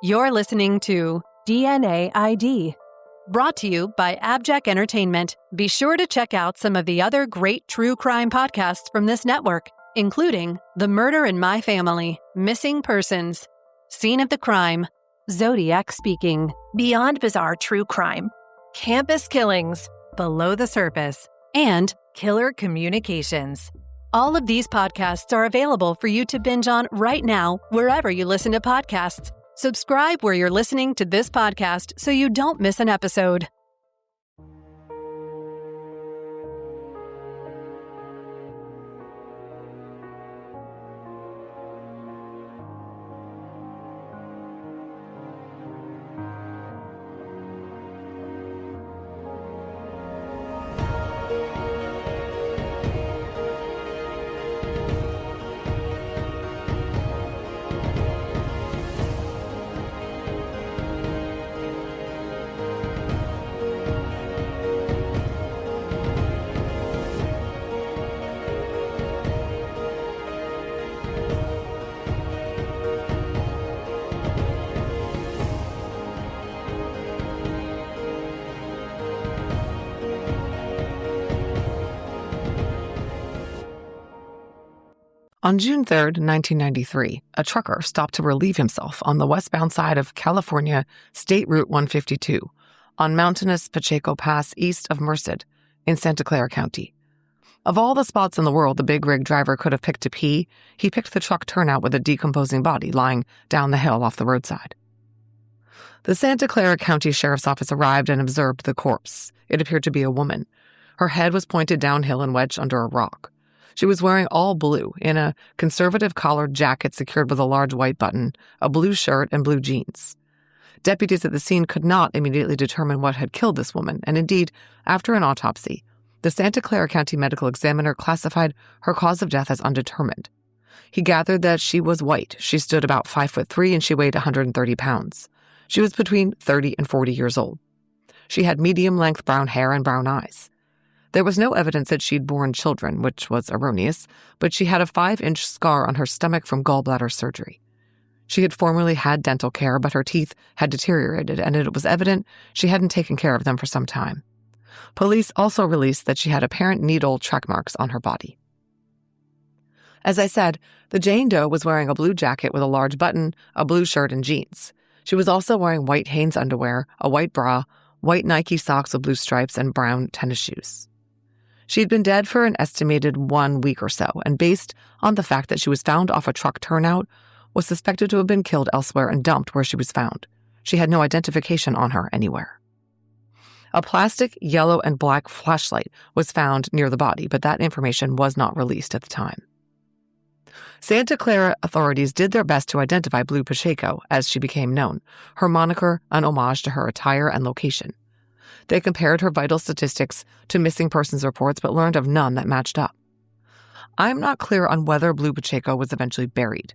You're listening to DNA ID, brought to you by AbJack Entertainment. Be sure to check out some of the other great true crime podcasts from this network, including The Murder in My Family, Missing Persons, Scene of the Crime, Zodiac Speaking, Beyond Bizarre True Crime, Campus Killings, Below the Surface, and Killer Communications. All of these podcasts are available for you to binge on right now, wherever you listen to podcasts. Subscribe where you're listening to this podcast so you don't miss an episode. On June 3, 1993, a trucker stopped to relieve himself on the westbound side of California State Route 152 on mountainous Pacheco Pass east of Merced in Santa Clara County. Of all the spots in the world the big rig driver could have picked to pee, he picked the truck turnout with a decomposing body lying down the hill off the roadside. The Santa Clara County Sheriff's Office arrived and observed the corpse. It appeared to be a woman. Her head was pointed downhill and wedged under a rock. She was wearing all blue, in a conservative collared jacket secured with a large white button, a blue shirt, and blue jeans. Deputies at the scene could not immediately determine what had killed this woman, and indeed, after an autopsy, the Santa Clara County medical examiner classified her cause of death as undetermined. He gathered that she was white. She stood about 5'3" and she weighed 130 pounds. She was between 30 and 40 years old. She had medium-length brown hair and brown eyes. There was no evidence that she'd borne children, which was erroneous, but she had a 5-inch scar on her stomach from gallbladder surgery. She had formerly had dental care, but her teeth had deteriorated, and it was evident she hadn't taken care of them for some time. Police also released that she had apparent needle track marks on her body. As I said, the Jane Doe was wearing a blue jacket with a large button, a blue shirt, and jeans. She was also wearing white Hanes underwear, a white bra, white Nike socks with blue stripes, and brown tennis shoes. She'd been dead for an estimated 1 week or so, and based on the fact that she was found off a truck turnout, was suspected to have been killed elsewhere and dumped where she was found. She had no identification on her anywhere. A plastic yellow and black flashlight was found near the body, but that information was not released at the time. Santa Clara authorities did their best to identify Blue Pacheco, as she became known, her moniker an homage to her attire and location. They compared her vital statistics to missing persons reports, but learned of none that matched up. I'm not clear on whether Blue Pacheco was eventually buried.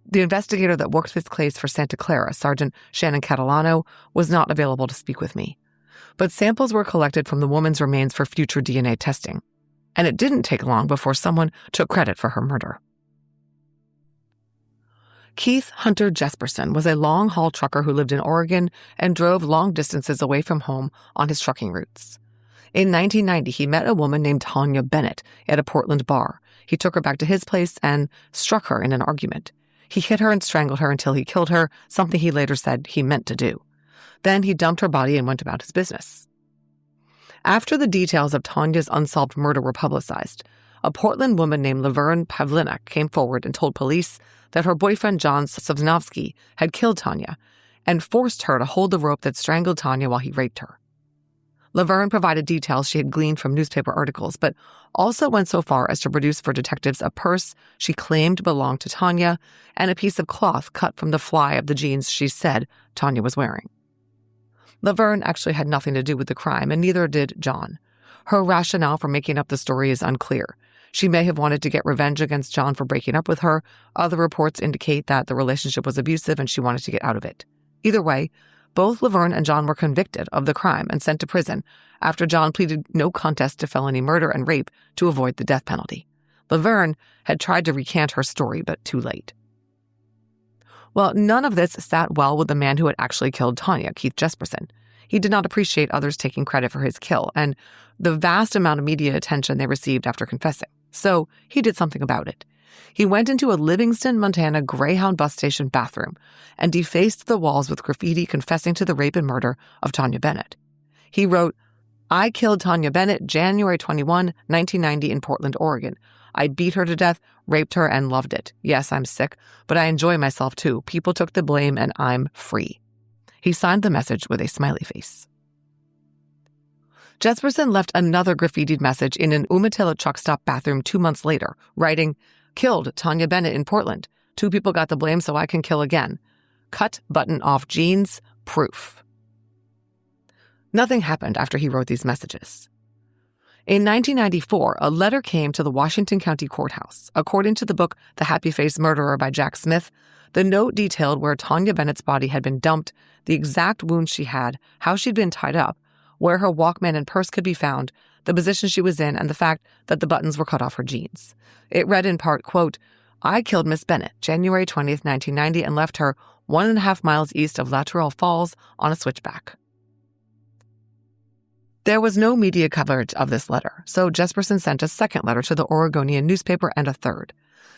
The investigator that worked this case for Santa Clara, Sergeant Shannon Catalano, was not available to speak with me. But samples were collected from the woman's remains for future DNA testing, and it didn't take long before someone took credit for her murder. Keith Hunter Jesperson was a long-haul trucker who lived in Oregon and drove long distances away from home on his trucking routes. In 1990, he met a woman named Tanya Bennett at a Portland bar. He took her back to his place and struck her in an argument. He hit her and strangled her until he killed her, something he later said he meant to do. Then he dumped her body and went about his business. After the details of Tanya's unsolved murder were publicized, a Portland woman named Laverne Pavlinak came forward and told police that her boyfriend John Sosnovsky had killed Tanya and forced her to hold the rope that strangled Tanya while he raped her. Laverne provided details she had gleaned from newspaper articles, but also went so far as to produce for detectives a purse she claimed belonged to Tanya and a piece of cloth cut from the fly of the jeans she said Tanya was wearing. Laverne actually had nothing to do with the crime, and neither did John. Her rationale for making up the story is unclear. She may have wanted to get revenge against John for breaking up with her. Other reports indicate that the relationship was abusive and she wanted to get out of it. Either way, both Laverne and John were convicted of the crime and sent to prison after John pleaded no contest to felony murder and rape to avoid the death penalty. Laverne had tried to recant her story, but too late. Well, none of this sat well with the man who had actually killed Tanya, Keith Jesperson. He did not appreciate others taking credit for his kill and the vast amount of media attention they received after confessing. So he did something about it. He went into a Livingston, Montana Greyhound bus station bathroom and defaced the walls with graffiti confessing to the rape and murder of Tanya Bennett. He wrote, "I killed Tanya Bennett January 21, 1990 in Portland, Oregon. I beat her to death, raped her, and loved it. Yes, I'm sick, but I enjoy myself too. People took the blame and I'm free." He signed the message with a smiley face. Jesperson left another graffitied message in an Umatilla truck stop bathroom 2 months later, writing, "Killed Tanya Bennett in Portland. 2 people got the blame so I can kill again. Cut button off jeans, proof." Nothing happened after he wrote these messages. In 1994, a letter came to the Washington County Courthouse. According to the book The Happy-Faced Murderer by Jack Smith, the note detailed where Tanya Bennett's body had been dumped, the exact wounds she had, how she'd been tied up, where her Walkman and purse could be found, the position she was in, and the fact that the buttons were cut off her jeans. It read in part, quote, "I killed Miss Bennett January 20th, 1990 and left her 1.5 miles east of Lateral Falls on a switchback." There was no media coverage of this letter, so Jesperson sent a second letter to the Oregonian newspaper and a third.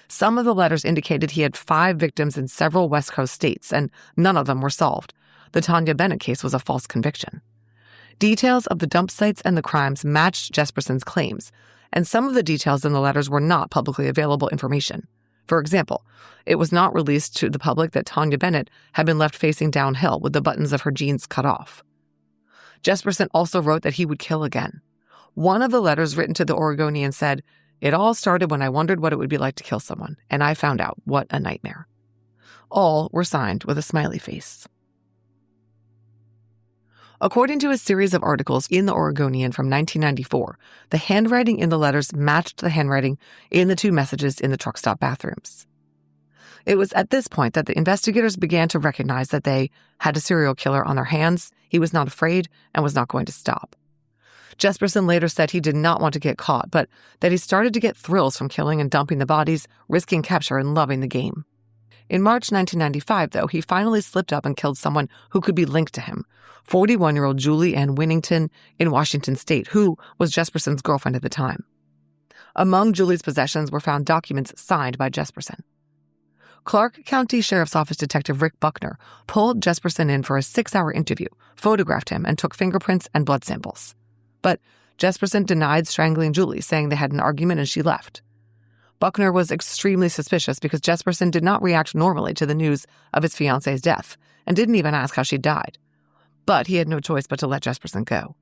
Some of the letters indicated he had 5 victims in several West Coast states, and none of them were solved. The Tanya Bennett case was a false conviction. Details of the dump sites and the crimes matched Jesperson's claims, and some of the details in the letters were not publicly available information. For example, it was not released to the public that Tanya Bennett had been left facing downhill with the buttons of her jeans cut off. Jesperson also wrote that he would kill again. One of the letters written to the Oregonian said, "It all started when I wondered what it would be like to kill someone, and I found out what a nightmare." All were signed with a smiley face. According to a series of articles in the Oregonian from 1994, the handwriting in the letters matched the handwriting in the 2 messages in the truck stop bathrooms. It was at this point that the investigators began to recognize that they had a serial killer on their hands. He was not afraid and was not going to stop. Jesperson later said he did not want to get caught, but that he started to get thrills from killing and dumping the bodies, risking capture and loving the game. In March 1995, though, he finally slipped up and killed someone who could be linked to him, 41-year-old Julie Ann Winnington in Washington State, who was Jesperson's girlfriend at the time. Among Julie's possessions were found documents signed by Jesperson. Clark County Sheriff's Office Detective Rick Buckner pulled Jesperson in for a 6-hour interview, photographed him, and took fingerprints and blood samples. But Jesperson denied strangling Julie, saying they had an argument and she left. Buckner was extremely suspicious because Jesperson did not react normally to the news of his fiance's death and didn't even ask how she died. But he had no choice but to let Jesperson go.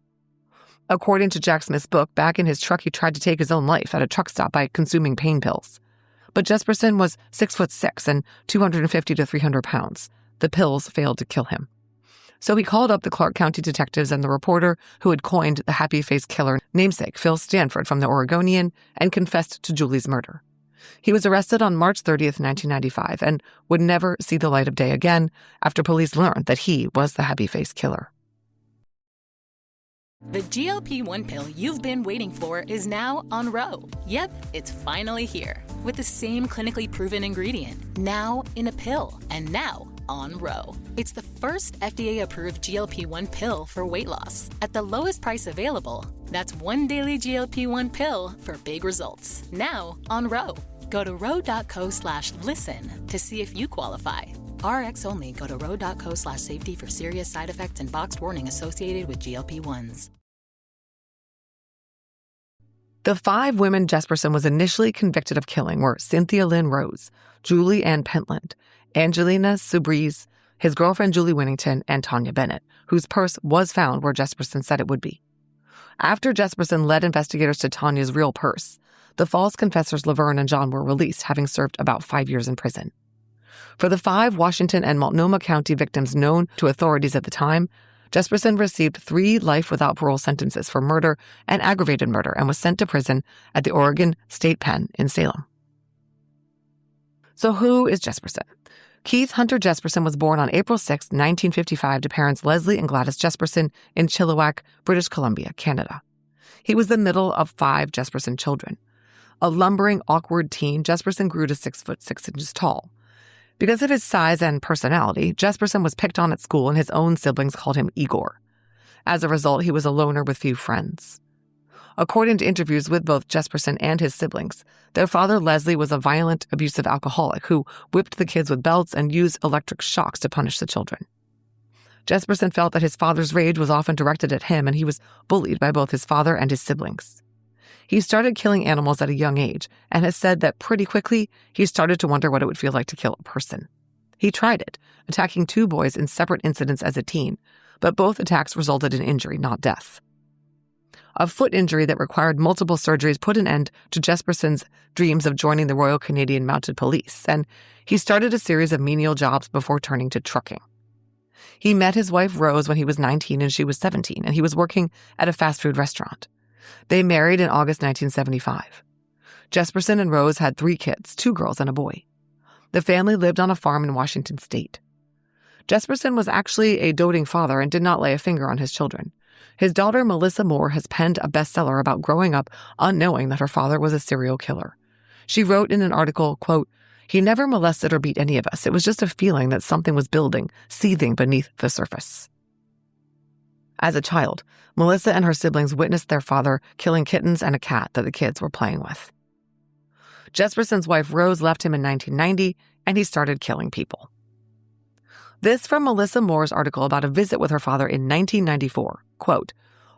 According to Jack Smith's book, back in his truck, he tried to take his own life at a truck stop by consuming pain pills. But Jesperson was 6'6" and 250 to 300 pounds. The pills failed to kill him. So he called up the Clark County detectives and the reporter who had coined the happy-faced killer namesake, Phil Stanford from the Oregonian, and confessed to Julie's murder. He was arrested on March 30th, 1995, and would never see the light of day again after police learned that he was the happy-faced killer. The GLP-1 pill you've been waiting for is now on Ro. Yep, it's finally here. With the same clinically proven ingredient, now in a pill, and now on Ro. It's the first FDA-approved GLP-1 pill for weight loss at the lowest price available. That's one daily GLP-1 pill for big results. Now on Ro. Go to ro.co/listen to see if you qualify. RX only. Go to ro.co/safety for serious side effects and boxed warning associated with GLP-1s. The 5 women Jesperson was initially convicted of killing were Cynthia Lynn Rose, Julie Ann Pentland, Angelina Soubrise, his girlfriend Julie Winnington, and Tanya Bennett, whose purse was found where Jesperson said it would be. After Jesperson led investigators to Tanya's real purse, the false confessors Laverne and John were released, having served about 5 years in prison. For the 5 Washington and Multnomah County victims known to authorities at the time, Jesperson received 3 life without parole sentences for murder and aggravated murder and was sent to prison at the Oregon State Pen in Salem. So who is Jesperson? Keith Hunter Jesperson was born on April 6, 1955 to parents Leslie and Gladys Jesperson in Chilliwack, British Columbia, Canada. He was the middle of 5 Jesperson children. A lumbering, awkward teen, Jesperson grew to 6'6" tall. Because of his size and personality, Jesperson was picked on at school and his own siblings called him Igor. As a result, he was a loner with few friends. According to interviews with both Jesperson and his siblings, their father Leslie was a violent, abusive alcoholic who whipped the kids with belts and used electric shocks to punish the children. Jesperson felt that his father's rage was often directed at him, and he was bullied by both his father and his siblings. He started killing animals at a young age and has said that pretty quickly he started to wonder what it would feel like to kill a person. He tried it, attacking 2 boys in separate incidents as a teen, but both attacks resulted in injury, not death. A foot injury that required multiple surgeries put an end to Jesperson's dreams of joining the Royal Canadian Mounted Police, and he started a series of menial jobs before turning to trucking. He met his wife Rose when he was 19 and she was 17, and he was working at a fast food restaurant. They married in August 1975. Jesperson and Rose had 3 kids, 2 girls and a boy. The family lived on a farm in Washington state. Jesperson was actually a doting father and did not lay a finger on his children. His daughter, Melissa Moore, has penned a bestseller about growing up unknowing that her father was a serial killer. She wrote in an article, quote, "He never molested or beat any of us. It was just a feeling that something was building, seething beneath the surface." As a child, Melissa and her siblings witnessed their father killing kittens and a cat that the kids were playing with. Jesperson's wife Rose left him in 1990, and he started killing people. This from Melissa Moore's article about a visit with her father in 1994. Quote,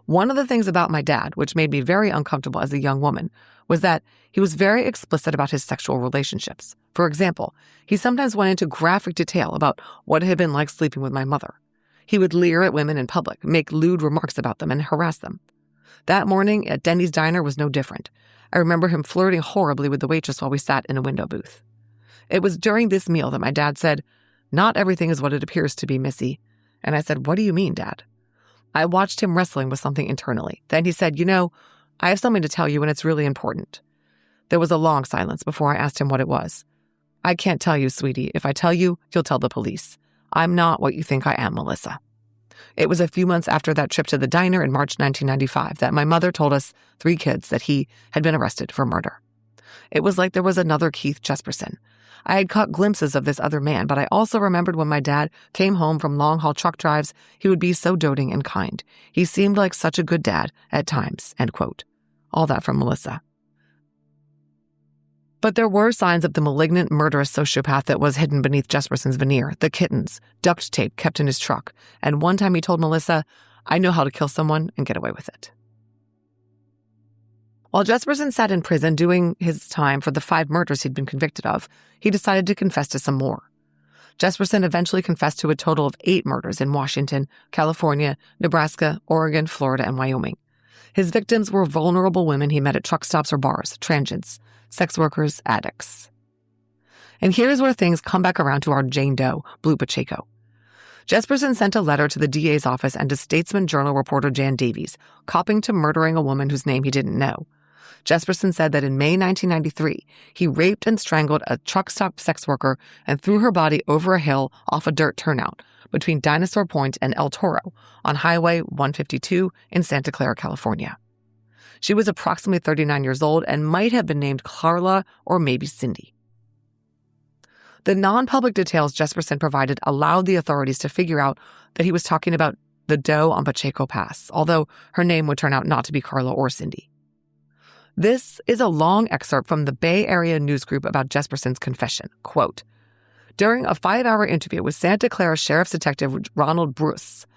"One of the things about my dad, which made me very uncomfortable as a young woman, was that he was very explicit about his sexual relationships. For example, he sometimes went into graphic detail about what it had been like sleeping with my mother. He would leer at women in public, make lewd remarks about them, and harass them. That morning at Denny's Diner was no different. I remember him flirting horribly with the waitress while we sat in a window booth. It was during this meal that my dad said, 'Not everything is what it appears to be, Missy.' And I said, 'What do you mean, Dad?' I watched him wrestling with something internally. Then he said, 'You know, I have something to tell you and it's really important.' There was a long silence before I asked him what it was. 'I can't tell you, sweetie. If I tell you, you'll tell the police. I'm not what you think I am, Melissa.' It was a few months after that trip to the diner in March 1995 that my mother told us 3 kids that he had been arrested for murder. It was like there was another Keith Jesperson. I had caught glimpses of this other man, but I also remembered when my dad came home from long-haul truck drives, he would be so doting and kind. He seemed like such a good dad at times," end quote. All that from Melissa. But there were signs of the malignant, murderous sociopath that was hidden beneath Jesperson's veneer: the kittens, duct tape kept in his truck, and one time he told Melissa, "I know how to kill someone and get away with it." While Jesperson sat in prison doing his time for the 5 murders he'd been convicted of, he decided to confess to some more. Jesperson eventually confessed to a total of 8 murders in Washington, California, Nebraska, Oregon, Florida, and Wyoming. His victims were vulnerable women he met at truck stops or bars, transients, sex workers, addicts. And here's where things come back around to our Jane Doe, Blue Pacheco. Jesperson sent a letter to the DA's office and to Statesman Journal reporter Jan Davies, copping to murdering a woman whose name he didn't know. Jesperson said that in May 1993, he raped and strangled a truck stop sex worker and threw her body over a hill off a dirt turnout between Dinosaur Point and El Toro on Highway 152 in Santa Clara, California. She was approximately 39 years old and might have been named Carla or maybe Cindy. The non-public details Jesperson provided allowed the authorities to figure out that he was talking about the Doe on Pacheco Pass, although her name would turn out not to be Carla or Cindy. This is a long excerpt from the Bay Area news group about Jesperson's confession. Quote, "During a 5-hour interview with Santa Clara Sheriff's Detective Ronald Bruce,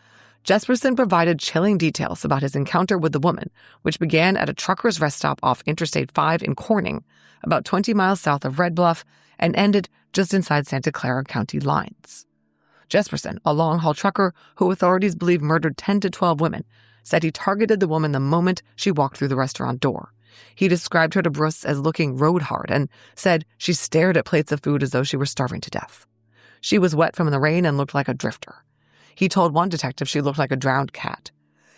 Jesperson provided chilling details about his encounter with the woman, which began at a trucker's rest stop off Interstate 5 in Corning, about 20 miles south of Red Bluff, and ended just inside Santa Clara County lines. Jesperson, a long-haul trucker who authorities believe murdered 10 to 12 women, said he targeted the woman the moment she walked through the restaurant door. He described her to Bruce as looking road hard and said she stared at plates of food as though she were starving to death. She was wet from the rain and looked like a drifter. He told one detective she looked like a drowned cat.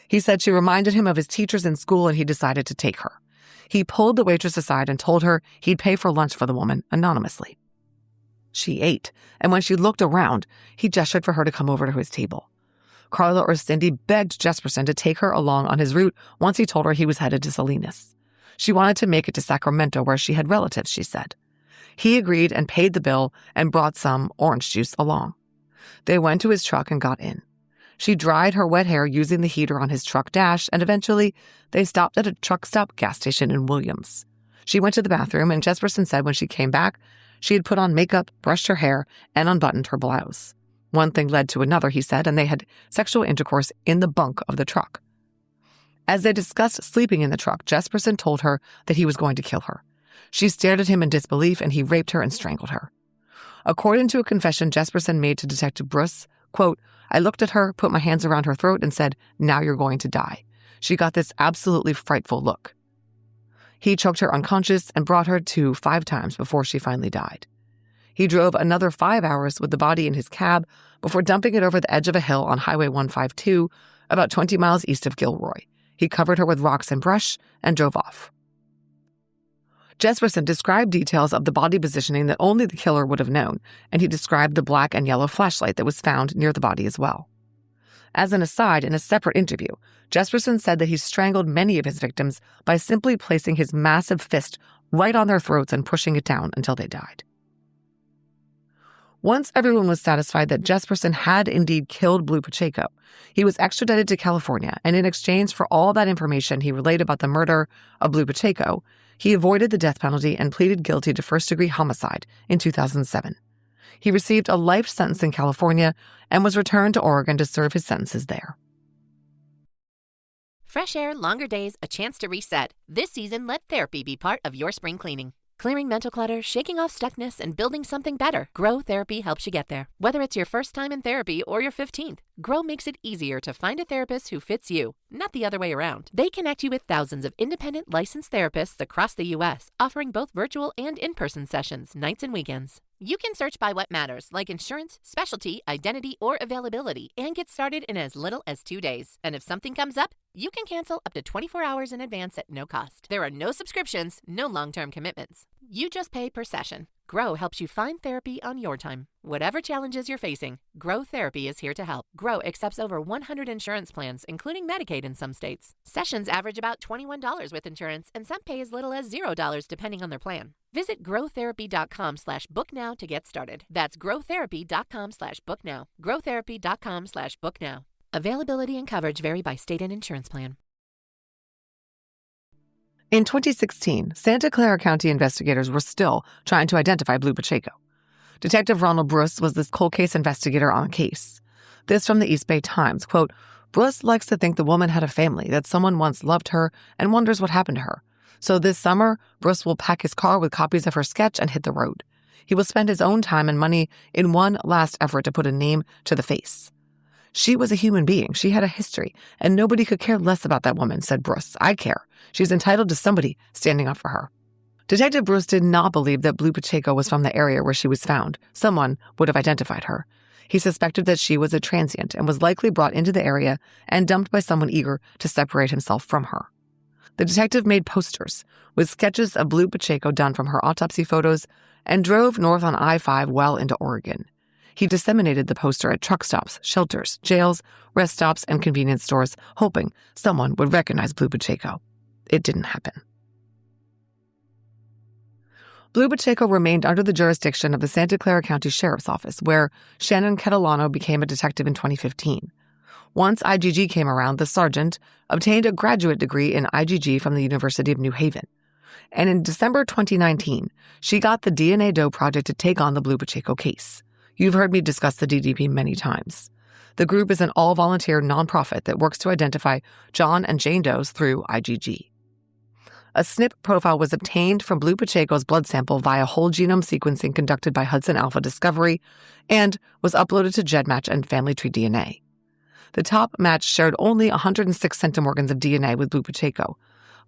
He said she reminded him of his teachers in school and he decided to take her. He pulled the waitress aside and told her he'd pay for lunch for the woman anonymously. She ate, and when she looked around, he gestured for her to come over to his table. Carla or Cindy begged Jesperson to take her along on his route once he told her he was headed to Salinas. She wanted to make it to Sacramento where she had relatives, she said. He agreed and paid the bill and brought some orange juice along. They went to his truck and got in. She dried her wet hair using the heater on his truck dash, and eventually they stopped at a truck stop gas station in Williams. She went to the bathroom, and Jesperson said when she came back, she had put on makeup, brushed her hair, and unbuttoned her blouse. One thing led to another, he said, and they had sexual intercourse in the bunk of the truck. As they discussed sleeping in the truck, Jesperson told her that he was going to kill her. She stared at him in disbelief, and he raped her and strangled her. According to a confession Jesperson made to Detective Bruce, quote, I looked at her, put my hands around her throat, and said, now you're going to die. She got this absolutely frightful look. He choked her unconscious and brought her to 5 times before she finally died. He drove another 5 hours with the body in his cab before dumping it over the edge of a hill on Highway 152, about 20 miles east of Gilroy. He covered her with rocks and brush and drove off. Jesperson described details of the body positioning that only the killer would have known, and he described the black and yellow flashlight that was found near the body as well. As an aside, in a separate interview, Jesperson said that he strangled many of his victims by simply placing his massive fist right on their throats and pushing it down until they died. Once everyone was satisfied that Jesperson had indeed killed Blue Pacheco, he was extradited to California, and in exchange for all that information he relayed about the murder of Blue Pacheco, he avoided the death penalty and pleaded guilty to first-degree homicide in 2007. He received a life sentence in California and was returned to Oregon to serve his sentences there. Fresh air, longer days, a chance to reset. This season, let therapy be part of your spring cleaning. Clearing mental clutter, shaking off stuckness, and building something better. Grow Therapy helps you get there. Whether it's your first time in therapy or your 15th, Grow makes it easier to find a therapist who fits you, not the other way around. They connect you with thousands of independent licensed therapists across the U.S., offering both virtual and in-person sessions, nights and weekends. You can search by what matters, like insurance, specialty, identity, or availability, and get started in as little as 2 days. And if something comes up, you can cancel up to 24 hours in advance at no cost. There are no subscriptions, no long-term commitments. You just pay per session. Grow helps you find therapy on your time. Whatever challenges you're facing, Grow Therapy is here to help. Grow accepts over 100 insurance plans, including Medicaid in some states. Sessions average about $21 with insurance, and some pay as little as $0 depending on their plan. Visit growtherapy.com/booknow to get started. That's growtherapy.com/booknow. growtherapy.com/booknow. Availability and coverage vary by state and insurance plan. In 2016, Santa Clara County investigators were still trying to identify Blue Pacheco. Detective Ronald Bruce was this cold case investigator on a case. This from the East Bay Times, quote, Bruce likes to think the woman had a family, that someone once loved her and wonders what happened to her. So this summer, Bruce will pack his car with copies of her sketch and hit the road. He will spend his own time and money in one last effort to put a name to the face. She was a human being. She had a history, and nobody could care less about that woman, said Bruce. I care. She's entitled to somebody standing up for her. Detective Bruce did not believe that Blue Pacheco was from the area where she was found. Someone would have identified her. He suspected that she was a transient and was likely brought into the area and dumped by someone eager to separate himself from her. The detective made posters with sketches of Blue Pacheco done from her autopsy photos and drove north on I-5 well into Oregon. He disseminated the poster at truck stops, shelters, jails, rest stops, and convenience stores, hoping someone would recognize Blue Pacheco. It didn't happen. Blue Pacheco remained under the jurisdiction of the Santa Clara County Sheriff's Office, where Shannon Catalano became a detective in 2015. Once IGG came around, the sergeant obtained a graduate degree in IGG from the University of New Haven. And in December 2019, she got the DNA Doe project to take on the Blue Pacheco case. You've heard me discuss the DDP many times. The group is an all-volunteer nonprofit that works to identify John and Jane Does through IGG. A SNP profile was obtained from Blue Pacheco's blood sample via whole genome sequencing conducted by Hudson Alpha Discovery and was uploaded to GEDmatch and Family Tree DNA. The top match shared only 106 centimorgans of DNA with Blue Pacheco.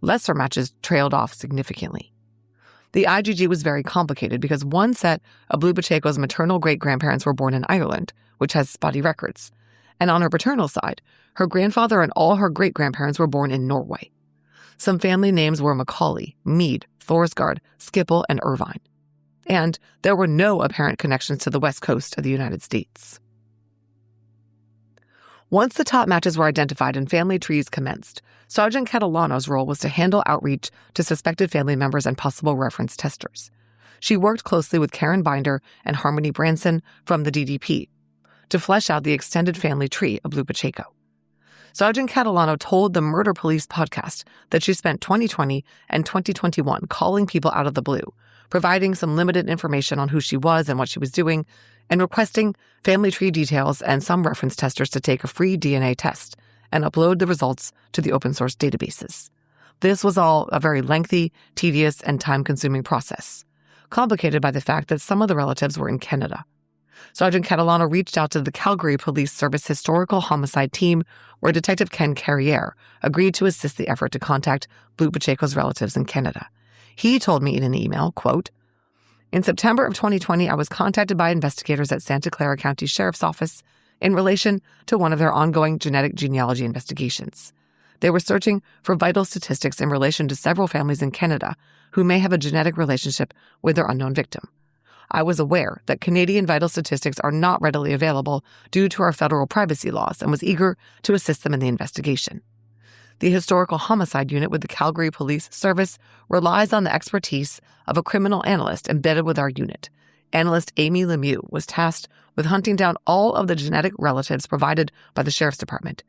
Lesser matches trailed off significantly. The IGG was very complicated because one set of Blue Pacheco's maternal great-grandparents were born in Ireland, which has spotty records. And on her paternal side, her grandfather and all her great-grandparents were born in Norway. Some family names were Macaulay, Meade, Thorsgaard, Skiple, and Irvine. And there were no apparent connections to the west coast of the United States. Once the top matches were identified and family trees commenced, Sergeant Catalano's role was to handle outreach to suspected family members and possible reference testers. She worked closely with Karen Binder and Harmony Branson from the DDP to flesh out the extended family tree of Blue Pacheco. Sergeant Catalano told the Murder Police podcast that she spent 2020 and 2021 calling people out of the blue, providing some limited information on who she was and what she was doing, and requesting family tree details and some reference testers to take a free DNA test and upload the results to the open source databases. This was all a very lengthy, tedious, and time-consuming process, complicated by the fact that some of the relatives were in Canada. Sergeant Catalano reached out to the Calgary Police Service Historical Homicide Team, where Detective Ken Carriere agreed to assist the effort to contact Blue Pacheco's relatives in Canada. He told me in an email, quote, "In September of 2020, I was contacted by investigators at Santa Clara County Sheriff's Office in relation to one of their ongoing genetic genealogy investigations. They were searching for vital statistics in relation to several families in Canada who may have a genetic relationship with their unknown victim. I was aware that Canadian vital statistics are not readily available due to our federal privacy laws and was eager to assist them in the investigation. The Historical Homicide Unit with the Calgary Police Service relies on the expertise of a criminal analyst embedded with our unit. Analyst Amy Lemieux was tasked with hunting down all of the genetic relatives provided by the Sheriff's Department.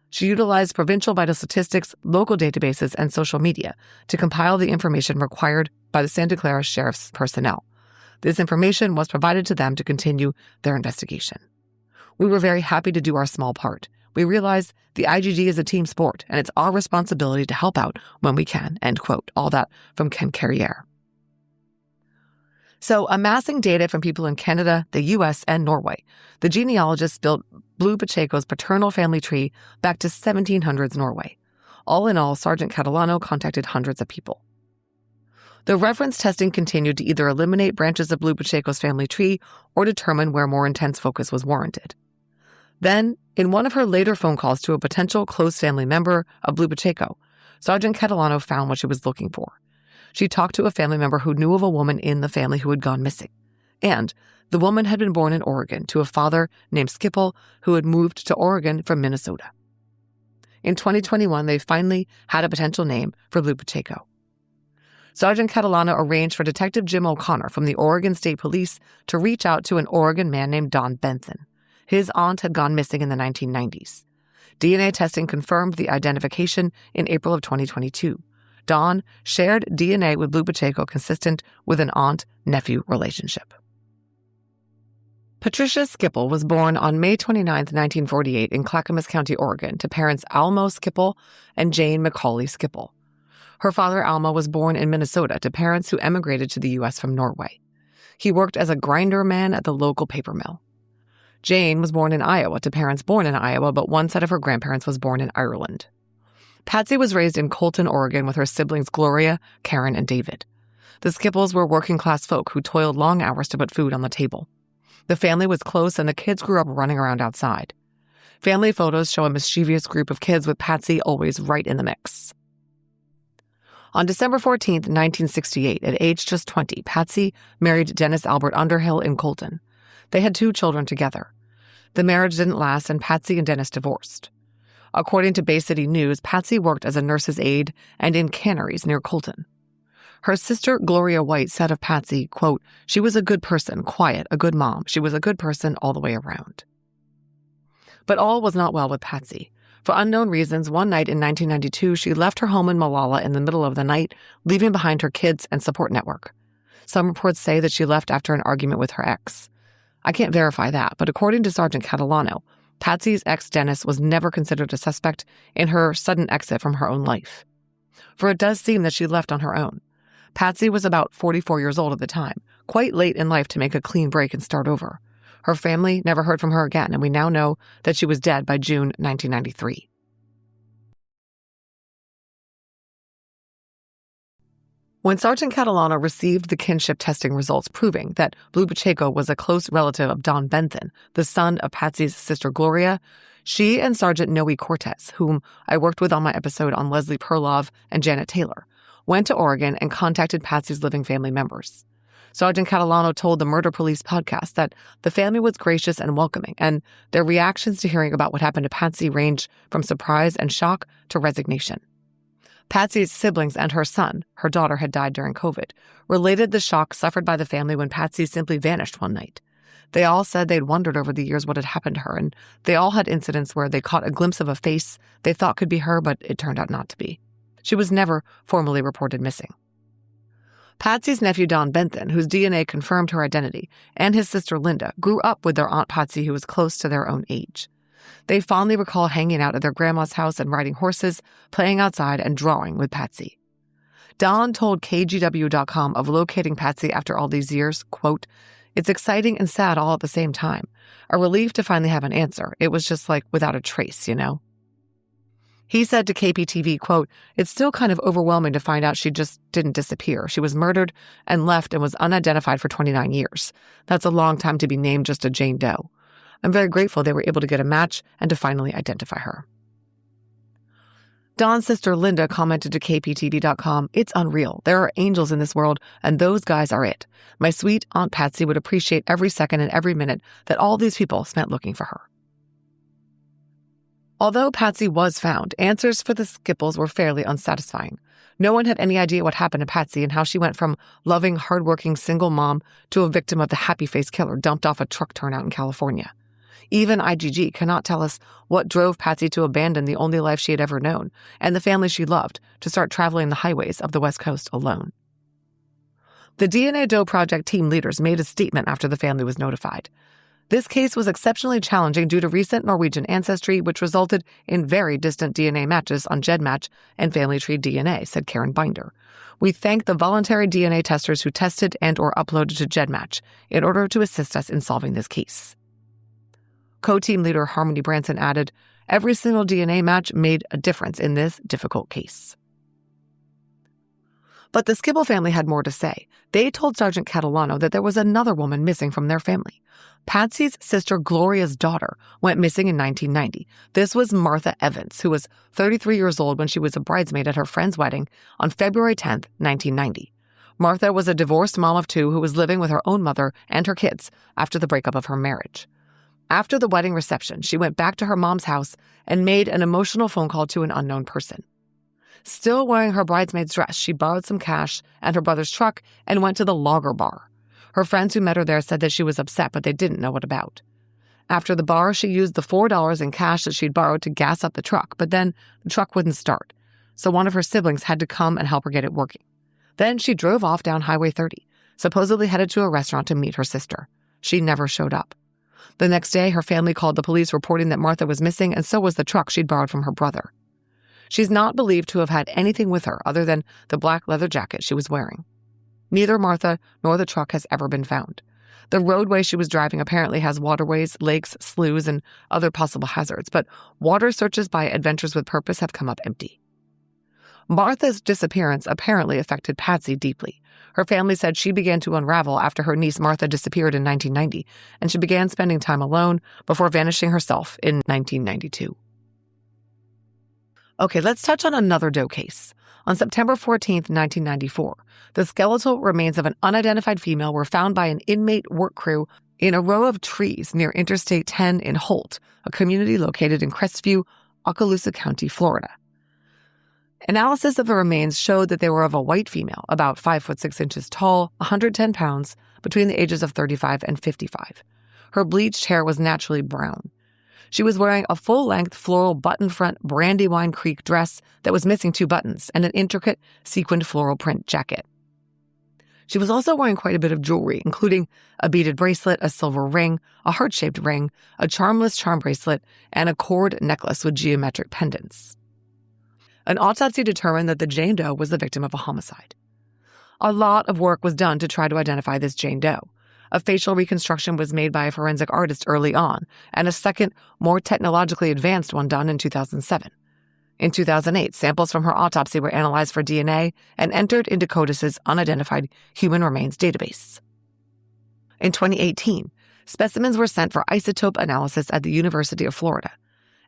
She utilized provincial vital statistics, local databases, and social media to compile the information required by the Santa Clara Sheriff's personnel. This information was provided to them to continue their investigation. We were very happy to do our small part. We realize the IGG is a team sport, and it's our responsibility to help out when we can," end quote. All that from Ken Carriere. So, amassing data from people in Canada, the U.S., and Norway, the genealogists built Blue Pacheco's paternal family tree back to 1700s Norway. All in all, Sergeant Catalano contacted hundreds of people. The reference testing continued to either eliminate branches of Blue Pacheco's family tree or determine where more intense focus was warranted. Then, in one of her later phone calls to a potential close family member of Blue Pacheco, Sergeant Catalano found what she was looking for. She talked to a family member who knew of a woman in the family who had gone missing. And the woman had been born in Oregon to a father named Skiple who had moved to Oregon from Minnesota. In 2021, they finally had a potential name for Blue Pacheco. Sergeant Catalano arranged for Detective Jim O'Connor from the Oregon State Police to reach out to an Oregon man named Don Benson. His aunt had gone missing in the 1990s. DNA testing confirmed the identification in April of 2022. Don shared DNA with Blue Pacheco consistent with an aunt-nephew relationship. Patricia Skiple was born on May 29, 1948 in Clackamas County, Oregon, to parents Almo Skiple and Jane McCauley Skiple. Her father, Alma, was born in Minnesota to parents who emigrated to the U.S. from Norway. He worked as a grinder man at the local paper mill. Jane was born in Iowa to parents born in Iowa, but one set of her grandparents was born in Ireland. Patsy was raised in Colton, Oregon, with her siblings Gloria, Karen, and David. The Skiples were working-class folk who toiled long hours to put food on the table. The family was close, and the kids grew up running around outside. Family photos show a mischievous group of kids with Patsy always right in the mix. On December 14, 1968, at age just 20, Patsy married Dennis Albert Underhill in Colton. They had 2 children together. The marriage didn't last, and Patsy and Dennis divorced. According to Bay City News, Patsy worked as a nurse's aide and in canneries near Colton. Her sister, Gloria White, said of Patsy, quote, "She was a good person, quiet, a good mom. She was a good person all the way around." But all was not well with Patsy. For unknown reasons, one night in 1992, she left her home in Malala in the middle of the night, leaving behind her kids and support network. Some reports say that she left after an argument with her ex. I can't verify that, but according to Sergeant Catalano, Patsy's ex Dennis was never considered a suspect in her sudden exit from her own life. For it does seem that she left on her own. Patsy was about 44 years old at the time, quite late in life to make a clean break and start over. Her family never heard from her again, and we now know that she was dead by June 1993. When Sergeant Catalano received the kinship testing results proving that Blue Pacheco was a close relative of Don Benson, the son of Patsy's sister Gloria, she and Sergeant Noe Cortez, whom I worked with on my episode on Leslie Perlov and Janet Taylor, went to Oregon and contacted Patsy's living family members. Sergeant Catalano told the Murder Police podcast that the family was gracious and welcoming, and their reactions to hearing about what happened to Patsy ranged from surprise and shock to resignation. Patsy's siblings and her son, her daughter had died during COVID, related the shock suffered by the family when Patsy simply vanished one night. They all said they'd wondered over the years what had happened to her, and they all had incidents where they caught a glimpse of a face they thought could be her, but it turned out not to be. She was never formally reported missing. Patsy's nephew Don Bentham, whose DNA confirmed her identity, and his sister Linda grew up with their Aunt Patsy, who was close to their own age. They fondly recall hanging out at their grandma's house and riding horses, playing outside, and drawing with Patsy. Don told KGW.com of locating Patsy after all these years, quote, "It's exciting and sad all at the same time. A relief to finally have an answer. It was just like without a trace, you know?" He said to KPTV, quote, "It's still kind of overwhelming to find out she just didn't disappear. She was murdered and left and was unidentified for 29 years. That's a long time to be named just a Jane Doe. I'm very grateful they were able to get a match and to finally identify her." Don's sister Linda commented to KPTV.com, "It's unreal. There are angels in this world, and those guys are it. My sweet Aunt Patsy would appreciate every second and every minute that all these people spent looking for her." Although Patsy was found, answers for the Skiples were fairly unsatisfying. No one had any idea what happened to Patsy and how she went from loving, hardworking single mom to a victim of the happy-faced killer dumped off a truck turnout in California. Even IGG cannot tell us what drove Patsy to abandon the only life she had ever known and the family she loved to start traveling the highways of the West Coast alone. The DNA Doe Project team leaders made a statement after the family was notified. This case was exceptionally challenging due to recent Norwegian ancestry, which resulted in very distant DNA matches on GEDmatch and Family Tree DNA, said Karen Binder. We thank the voluntary DNA testers who tested and or uploaded to GEDmatch in order to assist us in solving this case. Co-team leader Harmony Branson added, "Every single DNA match made a difference in this difficult case." But the Skiple family had more to say. They told Sergeant Catalano that there was another woman missing from their family. Patsy's sister Gloria's daughter went missing in 1990. This was Martha Evans, who was 33 years old when she was a bridesmaid at her friend's wedding on February 10th, 1990. Martha was a divorced mom of two who was living with her own mother and her kids after the breakup of her marriage. After the wedding reception, she went back to her mom's house and made an emotional phone call to an unknown person. Still wearing her bridesmaid's dress, she borrowed some cash and her brother's truck and went to the Lager Bar. Her friends who met her there said that she was upset, but they didn't know what about. After the bar, she used the $4 in cash that she'd borrowed to gas up the truck, but then the truck wouldn't start, so one of her siblings had to come and help her get it working. Then she drove off down Highway 30, supposedly headed to a restaurant to meet her sister. She never showed up. The next day, her family called the police reporting that Martha was missing, and so was the truck she'd borrowed from her brother. She's not believed to have had anything with her other than the black leather jacket she was wearing. Neither Martha nor the truck has ever been found. The roadway she was driving apparently has waterways, lakes, sloughs, and other possible hazards, but water searches by Adventures with Purpose have come up empty. Martha's disappearance apparently affected Patsy deeply. Her family said she began to unravel after her niece Martha disappeared in 1990, and she began spending time alone before vanishing herself in 1992. Okay, let's touch on another Doe case. On September 14th, 1994, the skeletal remains of an unidentified female were found by an inmate work crew in a row of trees near Interstate 10 in Holt, a community located in Crestview, Okaloosa County, Florida. Analysis of the remains showed that they were of a white female, about 5 foot 6 inches tall, 110 pounds, between the ages of 35 and 55. Her bleached hair was naturally brown. She was wearing a full-length floral button-front Brandywine Creek dress that was missing 2 buttons and an intricate sequined floral print jacket. She was also wearing quite a bit of jewelry, including a beaded bracelet, a silver ring, a heart-shaped ring, a charmless charm bracelet, and a cord necklace with geometric pendants. An autopsy determined that the Jane Doe was the victim of a homicide. A lot of work was done to try to identify this Jane Doe. A facial reconstruction was made by a forensic artist early on, and a second, more technologically advanced one done in 2007. In 2008, samples from her autopsy were analyzed for DNA and entered into CODIS's Unidentified Human Remains database. In 2018, specimens were sent for isotope analysis at the University of Florida.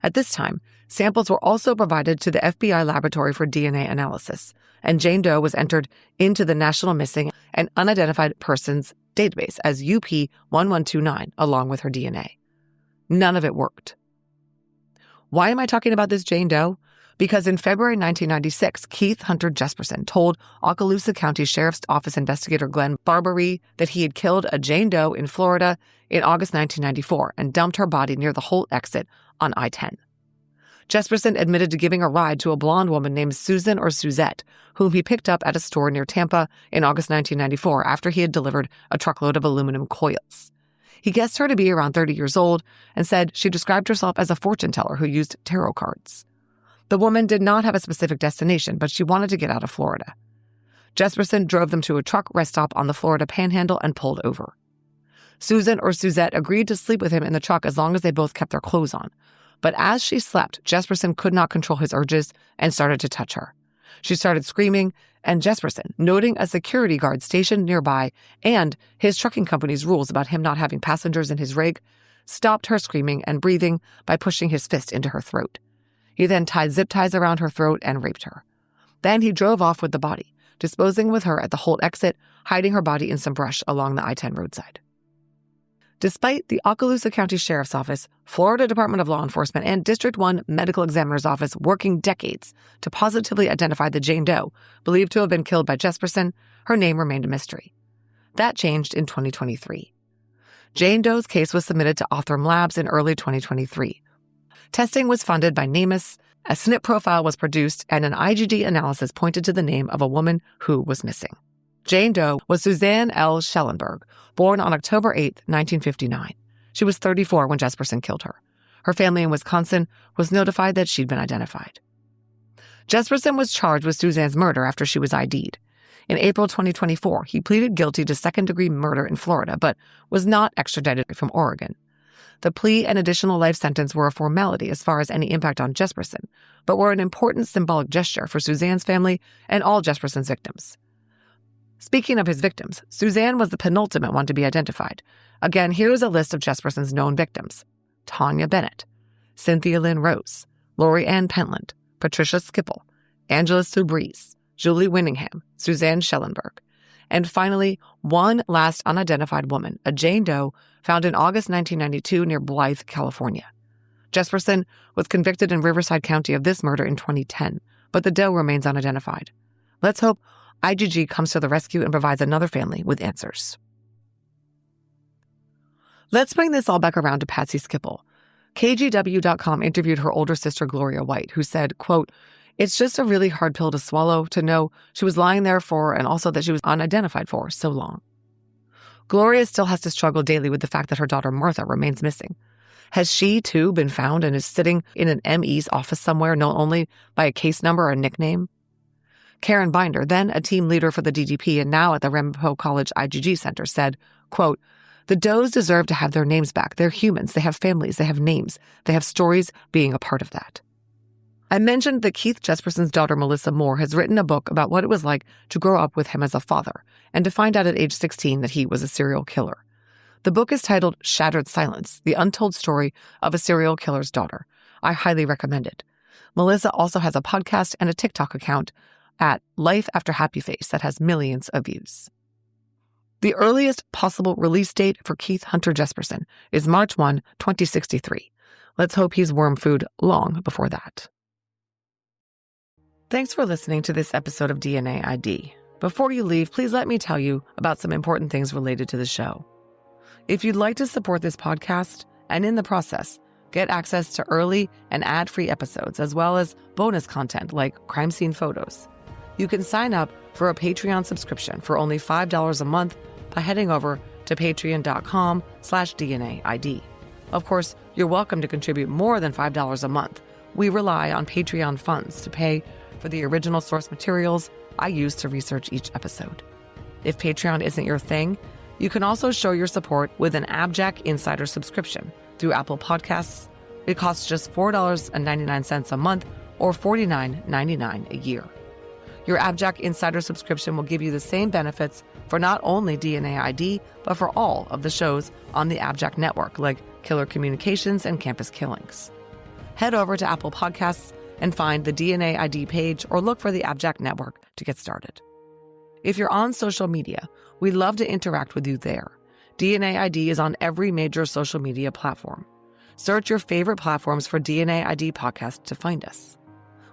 At this time, samples were also provided to the FBI laboratory for DNA analysis, and Jane Doe was entered into the National Missing and Unidentified Persons database as UP1129 along with her DNA. None of it worked. Why am I talking about this Jane Doe? Because in February 1996, Keith Hunter Jesperson told Okaloosa County Sheriff's Office investigator Glenn Barbary that he had killed a Jane Doe in Florida in August 1994 and dumped her body near the Holt exit on I-10. Jesperson admitted to giving a ride to a blonde woman named Susan or Suzette, whom he picked up at a store near Tampa in August 1994 after he had delivered a truckload of aluminum coils. He guessed her to be around 30 years old and said she described herself as a fortune teller who used tarot cards. The woman did not have a specific destination, but she wanted to get out of Florida. Jesperson drove them to a truck rest stop on the Florida Panhandle and pulled over. Susan or Suzette agreed to sleep with him in the truck as long as they both kept their clothes on. But as she slept, Jesperson could not control his urges and started to touch her. She started screaming, and Jesperson, noting a security guard stationed nearby and his trucking company's rules about him not having passengers in his rig, stopped her screaming and breathing by pushing his fist into her throat. He then tied zip ties around her throat and raped her. Then he drove off with the body, disposing with her at the Holt exit, hiding her body in some brush along the I-10 roadside. Despite the Okaloosa County Sheriff's Office, Florida Department of Law Enforcement, and District 1 Medical Examiner's Office working decades to positively identify the Jane Doe, believed to have been killed by Jesperson, her name remained a mystery. That changed in 2023. Jane Doe's case was submitted to Othram Labs in early 2023. Testing was funded by NamUs, a SNP profile was produced, and an IgG analysis pointed to the name of a woman who was missing. Jane Doe was Suzanne L. Schellenberg, born on October 8, 1959. She was 34 when Jesperson killed her. Her family in Wisconsin was notified that she'd been identified. Jesperson was charged with Suzanne's murder after she was ID'd. In April 2024, he pleaded guilty to second-degree murder in Florida, but was not extradited from Oregon. The plea and additional life sentence were a formality as far as any impact on Jesperson, but were an important symbolic gesture for Suzanne's family and all Jesperson's victims. Speaking of his victims, Suzanne was the penultimate one to be identified. Again, here's a list of Jesperson's known victims: Tanya Bennett, Cynthia Lynn Rose, Lori Ann Pentland, Patricia Skiple, Angela Sue Breeze, Julie Winningham, Suzanne Schellenberg, and finally, one last unidentified woman, a Jane Doe, found in August 1992 near Blythe, California. Jesperson was convicted in Riverside County of this murder in 2010, but the Doe remains unidentified. Let's hope IgG comes to the rescue and provides another family with answers. Let's bring this all back around to Patsy Skiple. KGW.com interviewed her older sister Gloria White, who said, quote, "It's just a really hard pill to swallow to know she was lying there for and also that she was unidentified for so long." Gloria still has to struggle daily with the fact that her daughter Martha remains missing. Has she, too, been found and is sitting in an ME's office somewhere known only by a case number or a nickname? Karen Binder, then a team leader for the DDP and now at the Ramapo College IgG Center, said, quote, "The Does deserve to have their names back. They're humans. They have families. They have names. They have stories being a part of that." I mentioned that Keith Jesperson's daughter Melissa Moore has written a book about what it was like to grow up with him as a father and to find out at age 16 that he was a serial killer. The book is titled Shattered Silence, The Untold Story of a Serial Killer's Daughter. I highly recommend it. Melissa also has a podcast and a TikTok account at Life After Happy Face that has millions of views. The earliest possible release date for Keith Hunter Jesperson is March 1, 2063. Let's hope he's worm food long before that. Thanks for listening to this episode of DNA ID. Before you leave, please let me tell you about some important things related to the show. If you'd like to support this podcast and in the process, get access to early and ad-free episodes as well as bonus content like crime scene photos, you can sign up for a Patreon subscription for only $5 a month by heading over to patreon.com/DNAID. Of course, you're welcome to contribute more than $5 a month. We rely on Patreon funds to pay for the original source materials I use to research each episode. If Patreon isn't your thing, you can also show your support with an AbJack Insider subscription through Apple Podcasts. It costs just $4.99 a month or $49.99 a year. Your AbJack Insider subscription will give you the same benefits for not only DNA ID, but for all of the shows on the AbJack network, like Killer Communications and Campus Killings. Head over to Apple Podcasts and find the DNA ID page or look for the AbJack network to get started. If you're on social media, we'd love to interact with you there. DNA ID is on every major social media platform. Search your favorite platforms for DNA ID podcast to find us.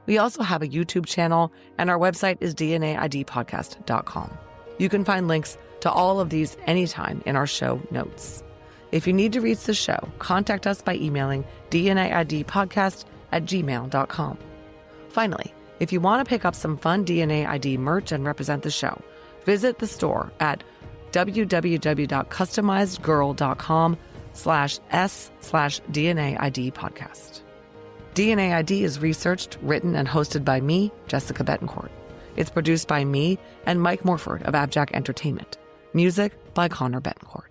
We also have a YouTube channel, and our website is dnaidpodcast.com. You can find links to all of these anytime in our show notes. If you need to reach the show, contact us by emailing dnaidpodcast@gmail.com. Finally, if you want to pick up some fun DNA ID merch and represent the show, visit the store at www.customizedgirl.com/s/DNA ID podcast. DNA ID is researched, written, and hosted by me, Jessica Betancourt. It's produced by me and Mike Morford of AbJack Entertainment. Music by Connor Betancourt.